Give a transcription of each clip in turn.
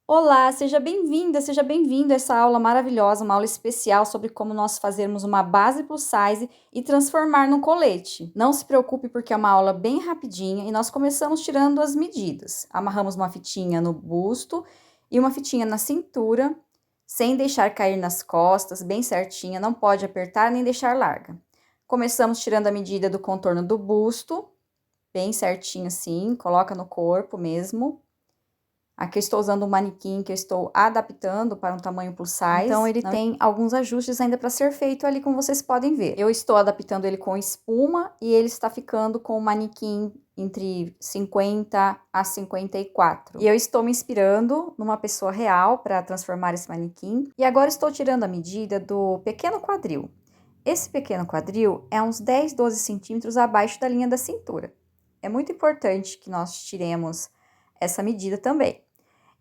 Olá, seja bem-vinda, seja bem-vindo a essa aula maravilhosa, uma aula especial sobre como nós fazermos uma base plus size e transformar num colete. Não se preocupe porque é uma aula bem rapidinha e nós começamos tirando as medidas. Amarramos uma fitinha no busto e uma fitinha na cintura, sem deixar cair nas costas, bem certinha, não pode apertar nem deixar larga. Começamos tirando a medida do contorno do busto, bem certinho assim, coloca no corpo mesmo. Aqui eu estou usando um manequim que eu estou adaptando para um tamanho plus size. Então, ele tem alguns ajustes ainda para ser feito ali, como vocês podem ver. Eu estou adaptando ele com espuma e ele está ficando com o manequim entre 50 a 54. E eu estou me inspirando numa pessoa real para transformar esse manequim. E agora estou tirando a medida do pequeno quadril. Esse pequeno quadril é uns 10, 12 centímetros abaixo da linha da cintura. É muito importante que nós tiremos essa medida também.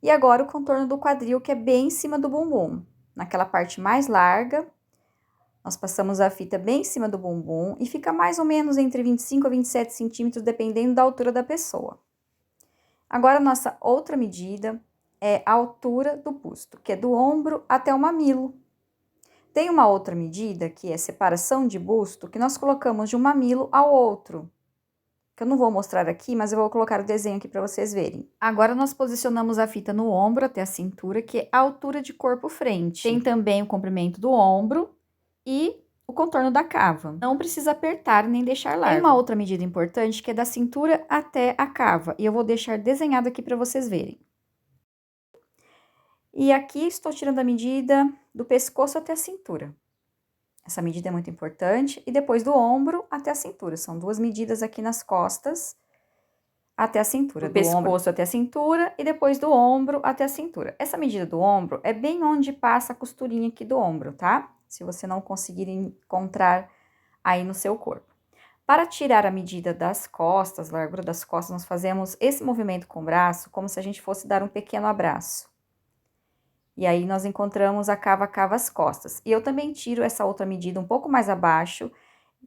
E agora o contorno do quadril, que é bem em cima do bumbum. Naquela parte mais larga, nós passamos a fita bem em cima do bumbum e fica mais ou menos entre 25 a 27 centímetros, dependendo da altura da pessoa. Agora, nossa outra medida é a altura do busto, que é do ombro até o mamilo. Tem uma outra medida, que é separação de busto, que nós colocamos de um mamilo ao outro, que eu não vou mostrar aqui, mas eu vou colocar o desenho aqui para vocês verem. Agora, nós posicionamos a fita no ombro até a cintura, que é a altura de corpo frente. Tem também o comprimento do ombro e o contorno da cava. Não precisa apertar nem deixar largo. Tem uma outra medida importante, que é da cintura até a cava, e eu vou deixar desenhado aqui para vocês verem. E aqui estou tirando a medida do pescoço até a cintura. Essa medida é muito importante. E depois do ombro até a cintura. São duas medidas aqui nas costas até a cintura. Do pescoço até a cintura e depois do ombro até a cintura. Essa medida do ombro é bem onde passa a costurinha aqui do ombro, tá? Se você não conseguir encontrar aí no seu corpo. Para tirar a medida das costas, largura das costas, nós fazemos esse movimento com o braço como se a gente fosse dar um pequeno abraço. E aí, nós encontramos a cava as costas. E eu também tiro essa outra medida um pouco mais abaixo,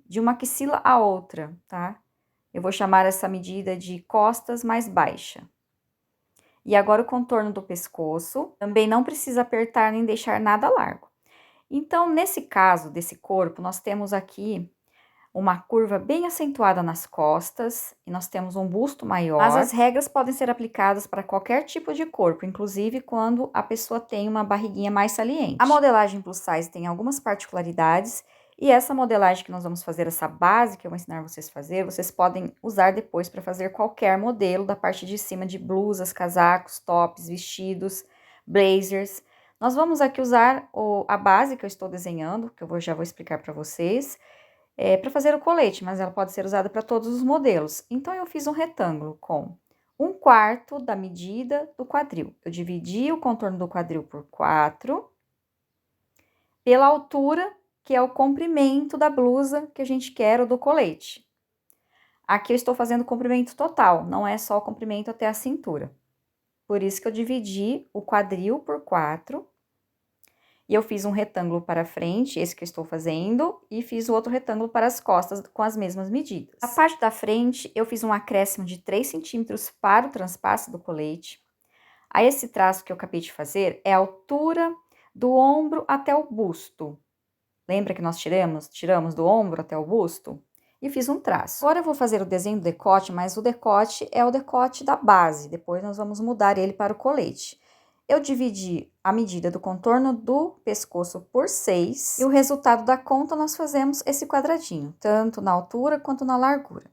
de uma axila a outra, tá? Eu vou chamar essa medida de costas mais baixa. E agora, o contorno do pescoço, também não precisa apertar nem deixar nada largo. Então, nesse caso desse corpo, nós temos aqui uma curva bem acentuada nas costas, e nós temos um busto maior. Mas as regras podem ser aplicadas para qualquer tipo de corpo, inclusive quando a pessoa tem uma barriguinha mais saliente. A modelagem plus size tem algumas particularidades, e essa modelagem que nós vamos fazer, essa base que eu vou ensinar vocês a fazer, vocês podem usar depois para fazer qualquer modelo da parte de cima de blusas, casacos, tops, vestidos, blazers. Nós vamos aqui usar a base que eu estou desenhando, que eu já vou explicar para vocês, para fazer o colete, mas ela pode ser usada para todos os modelos. Então, eu fiz um retângulo com 1/4 da medida do quadril. Eu dividi o contorno do quadril por 4, pela altura, que é o comprimento da blusa que a gente quer, ou do colete. Aqui eu estou fazendo o comprimento total, não é só o comprimento até a cintura. Por isso que eu dividi o quadril por 4. E eu fiz um retângulo para frente, esse que eu estou fazendo, e fiz o outro retângulo para as costas com as mesmas medidas. A parte da frente, eu fiz um acréscimo de 3 centímetros para o transpasse do colete. Aí, esse traço que eu acabei de fazer é a altura do ombro até o busto. Lembra que nós tiramos do ombro até o busto? E fiz um traço. Agora eu vou fazer o desenho do decote, mas o decote é o decote da base. Depois nós vamos mudar ele para o colete. Eu dividi a medida do contorno do pescoço por 6, e o resultado da conta nós fazemos esse quadradinho, tanto na altura quanto na largura.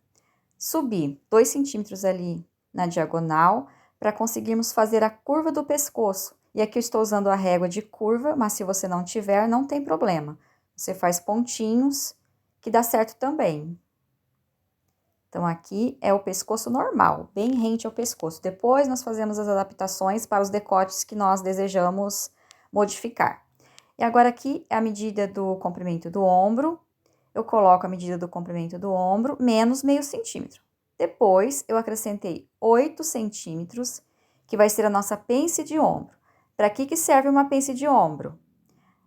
Subi 2 centímetros ali na diagonal, para conseguirmos fazer a curva do pescoço. E aqui eu estou usando a régua de curva, mas se você não tiver, não tem problema. Você faz pontinhos, que dá certo também. Então, aqui é o pescoço normal, bem rente ao pescoço. Depois, nós fazemos as adaptações para os decotes que nós desejamos modificar. E agora, aqui é a medida do comprimento do ombro. Eu coloco a medida do comprimento do ombro, menos meio centímetro. Depois, eu acrescentei 8 centímetros, que vai ser a nossa pence de ombro. Para que serve uma pence de ombro?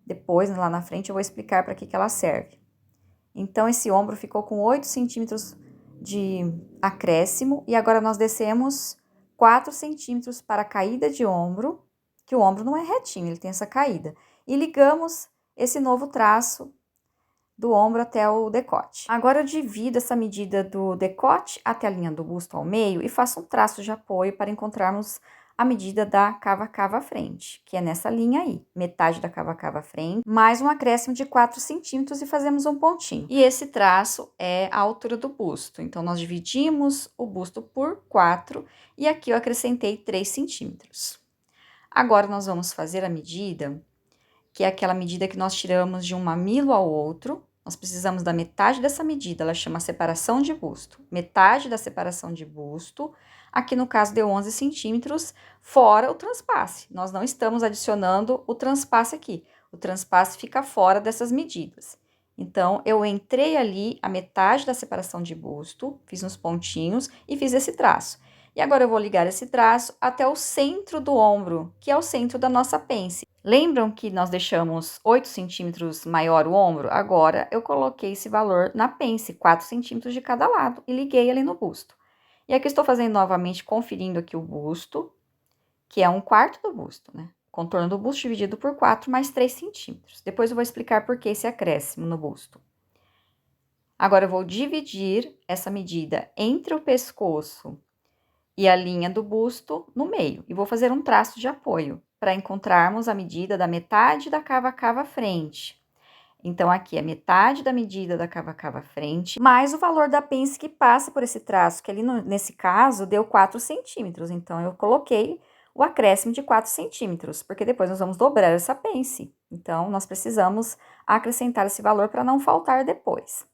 Depois, lá na frente, eu vou explicar para que ela serve. Então, esse ombro ficou com 8 centímetros de acréscimo, e agora nós descemos 4 centímetros para a caída de ombro, que o ombro não é retinho, ele tem essa caída. E ligamos esse novo traço do ombro até o decote. Agora eu divido essa medida do decote até a linha do busto ao meio e faço um traço de apoio para encontrarmos a medida da cava-cava à frente, que é nessa linha aí, metade da cava-cava à frente, mais um acréscimo de 4 centímetros e fazemos um pontinho. E esse traço é a altura do busto, então nós dividimos o busto por 4 e aqui eu acrescentei 3 centímetros. Agora nós vamos fazer a medida, que é aquela medida que nós tiramos de um mamilo ao outro. Nós precisamos da metade dessa medida, ela chama separação de busto. Metade da separação de busto, aqui no caso deu 11 centímetros, fora o transpasse. Nós não estamos adicionando o transpasse aqui. O transpasse fica fora dessas medidas. Então, eu entrei ali a metade da separação de busto, fiz uns pontinhos e fiz esse traço. E agora eu vou ligar esse traço até o centro do ombro, que é o centro da nossa pence. Lembram que nós deixamos 8 centímetros maior o ombro? Agora eu coloquei esse valor na pence, 4 centímetros de cada lado, e liguei ali no busto. E aqui estou fazendo novamente, conferindo aqui o busto, que é 1/4 do busto, né? Contorno do busto dividido por 4 mais 3 centímetros. Depois eu vou explicar por que esse acréscimo no busto. Agora eu vou dividir essa medida entre o pescoço e a linha do busto no meio, e vou fazer um traço de apoio para encontrarmos a medida da metade da cava-cava à frente. Então, aqui é metade da medida da cava-cava à frente, mais o valor da pence que passa por esse traço, que ali nesse caso deu 4 centímetros. Então, eu coloquei o acréscimo de 4 centímetros, porque depois nós vamos dobrar essa pence. Então, nós precisamos acrescentar esse valor para não faltar depois.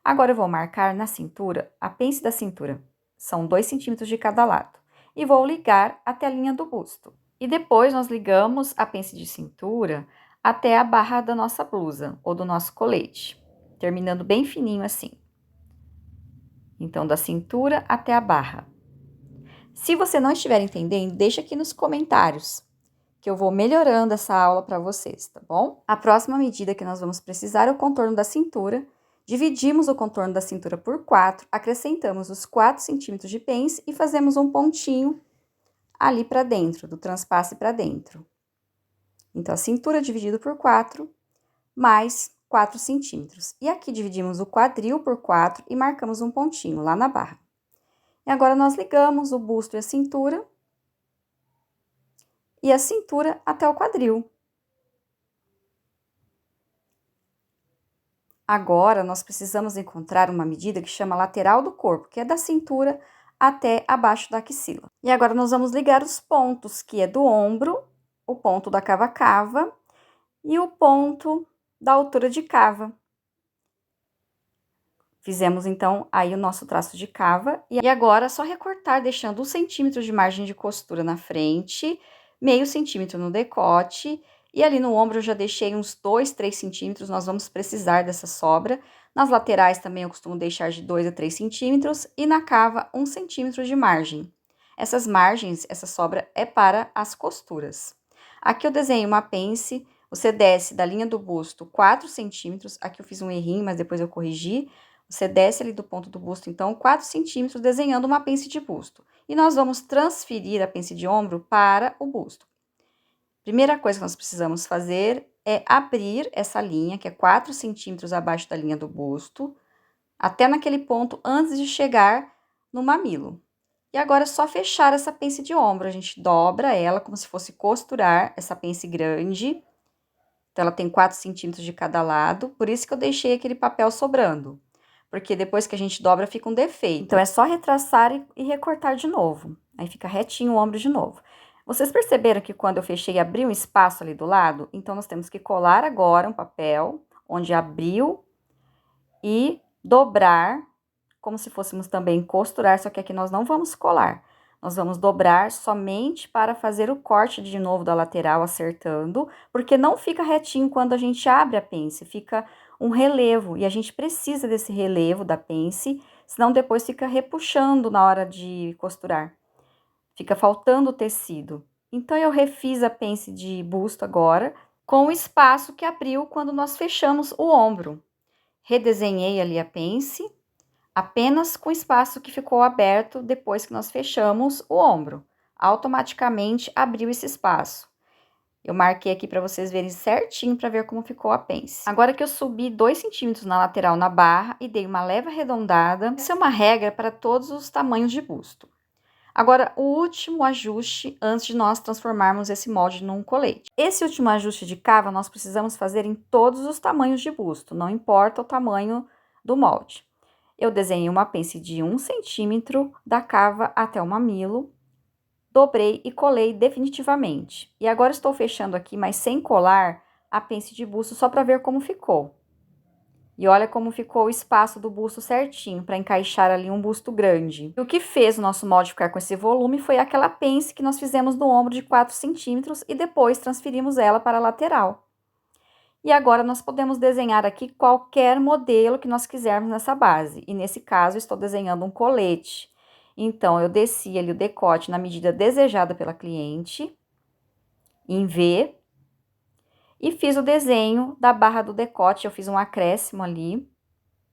Agora, eu vou marcar na cintura, a pence da cintura. São 2 centímetros de cada lado. E vou ligar até a linha do busto. E depois nós ligamos a pence de cintura até a barra da nossa blusa ou do nosso colete, terminando bem fininho assim. Então, da cintura até a barra. Se você não estiver entendendo, deixa aqui nos comentários, que eu vou melhorando essa aula para vocês, tá bom? A próxima medida que nós vamos precisar é o contorno da cintura. Dividimos o contorno da cintura por 4, acrescentamos os 4 centímetros de pence e fazemos um pontinho ali para dentro, do transpasse para dentro. Então, a cintura dividido por 4, mais 4 centímetros. E aqui dividimos o quadril por 4 e marcamos um pontinho lá na barra. E agora, nós ligamos o busto e a cintura até o quadril. Agora, nós precisamos encontrar uma medida que chama lateral do corpo, que é da cintura até abaixo da axila. E agora, nós vamos ligar os pontos, que é do ombro, o ponto da cava-cava e o ponto da altura de cava. Fizemos, então, aí o nosso traço de cava. E agora, é só recortar, deixando 1 centímetro de margem de costura na frente, meio centímetro no decote. E ali no ombro eu já deixei uns 2, 3 centímetros, nós vamos precisar dessa sobra. Nas laterais também eu costumo deixar de 2 a 3 centímetros e na cava 1 centímetro de margem. Essas margens, essa sobra é para as costuras. Aqui eu desenho uma pence, você desce da linha do busto 4 centímetros, aqui eu fiz um errinho, mas depois eu corrigi. Você desce ali do ponto do busto, então, 4 centímetros, desenhando uma pence de busto. E nós vamos transferir a pence de ombro para o busto. Primeira coisa que nós precisamos fazer é abrir essa linha, que é 4 centímetros abaixo da linha do busto, até naquele ponto antes de chegar no mamilo. E agora é só fechar essa pence de ombro, a gente dobra ela como se fosse costurar essa pence grande. Então, ela tem 4 centímetros de cada lado, por isso que eu deixei aquele papel sobrando. Porque depois que a gente dobra, fica um defeito. Então, é só retraçar e recortar de novo. Aí, fica retinho o ombro de novo. Vocês perceberam que quando eu fechei, abriu um espaço ali do lado? Então, nós temos que colar agora um papel, onde abriu, e dobrar, como se fôssemos também costurar, só que aqui nós não vamos colar. Nós vamos dobrar somente para fazer o corte de novo da lateral, acertando, porque não fica retinho quando a gente abre a pence, fica um relevo, e a gente precisa desse relevo da pence, senão depois fica repuxando na hora de costurar. Fica faltando o tecido. Então, eu refiz a pence de busto agora, com o espaço que abriu quando nós fechamos o ombro. Redesenhei ali a pence, apenas com o espaço que ficou aberto depois que nós fechamos o ombro. Automaticamente abriu esse espaço. Eu marquei aqui para vocês verem certinho para ver como ficou a pence. Agora que eu subi 2 centímetros na lateral na barra e dei uma leve arredondada, essa é uma regra para todos os tamanhos de busto. Agora, o último ajuste antes de nós transformarmos esse molde num colete. Esse último ajuste de cava nós precisamos fazer em todos os tamanhos de busto, não importa o tamanho do molde. Eu desenhei uma pence de 1 centímetro da cava até o mamilo, dobrei e colei definitivamente. E agora estou fechando aqui, mas sem colar, a pence de busto só para ver como ficou. E olha como ficou o espaço do busto certinho, para encaixar ali um busto grande. E o que fez o nosso molde ficar com esse volume foi aquela pence que nós fizemos no ombro de 4 centímetros e depois transferimos ela para a lateral. E agora nós podemos desenhar aqui qualquer modelo que nós quisermos nessa base. E nesse caso, estou desenhando um colete. Então, eu desci ali o decote na medida desejada pela cliente, em V, e fiz o desenho da barra do decote. Eu fiz um acréscimo ali,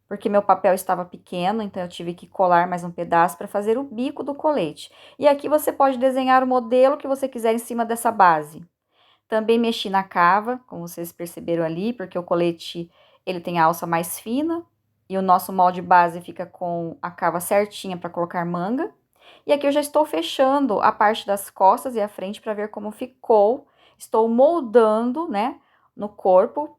porque meu papel estava pequeno, então eu tive que colar mais um pedaço para fazer o bico do colete. E aqui você pode desenhar o modelo que você quiser em cima dessa base. Também mexi na cava, como vocês perceberam ali, porque o colete ele tem a alça mais fina e o nosso molde base fica com a cava certinha para colocar manga. E aqui eu já estou fechando a parte das costas e a frente para ver como ficou. Estou moldando, né, no corpo.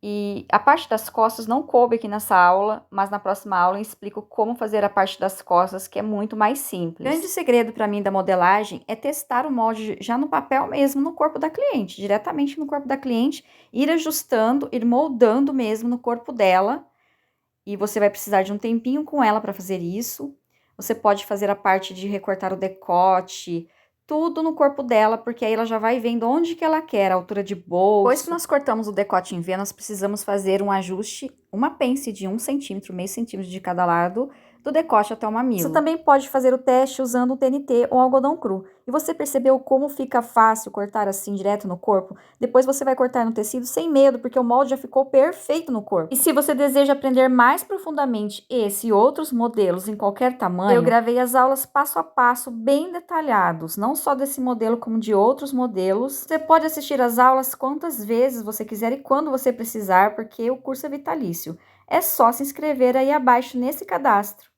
E a parte das costas não coube aqui nessa aula, mas na próxima aula eu explico como fazer a parte das costas, que é muito mais simples. O grande segredo para mim da modelagem é testar o molde já no papel mesmo, no corpo da cliente, diretamente no corpo da cliente, ir ajustando, ir moldando mesmo no corpo dela. E você vai precisar de um tempinho com ela para fazer isso. Você pode fazer a parte de recortar o decote, tudo no corpo dela, porque aí ela já vai vendo onde que ela quer, a altura de bolso. Depois que nós cortamos o decote em V, nós precisamos fazer um ajuste, uma pence de 1 centímetro, meio centímetro de cada lado, do decote até o mamilo. Você também pode fazer o teste usando um TNT ou algodão cru. E você percebeu como fica fácil cortar assim direto no corpo? Depois você vai cortar no tecido sem medo, porque o molde já ficou perfeito no corpo. E se você deseja aprender mais profundamente esse e outros modelos em qualquer tamanho, eu gravei as aulas passo a passo, bem detalhados, não só desse modelo como de outros modelos. Você pode assistir as aulas quantas vezes você quiser e quando você precisar, porque o curso é vitalício. É só se inscrever aí abaixo nesse cadastro.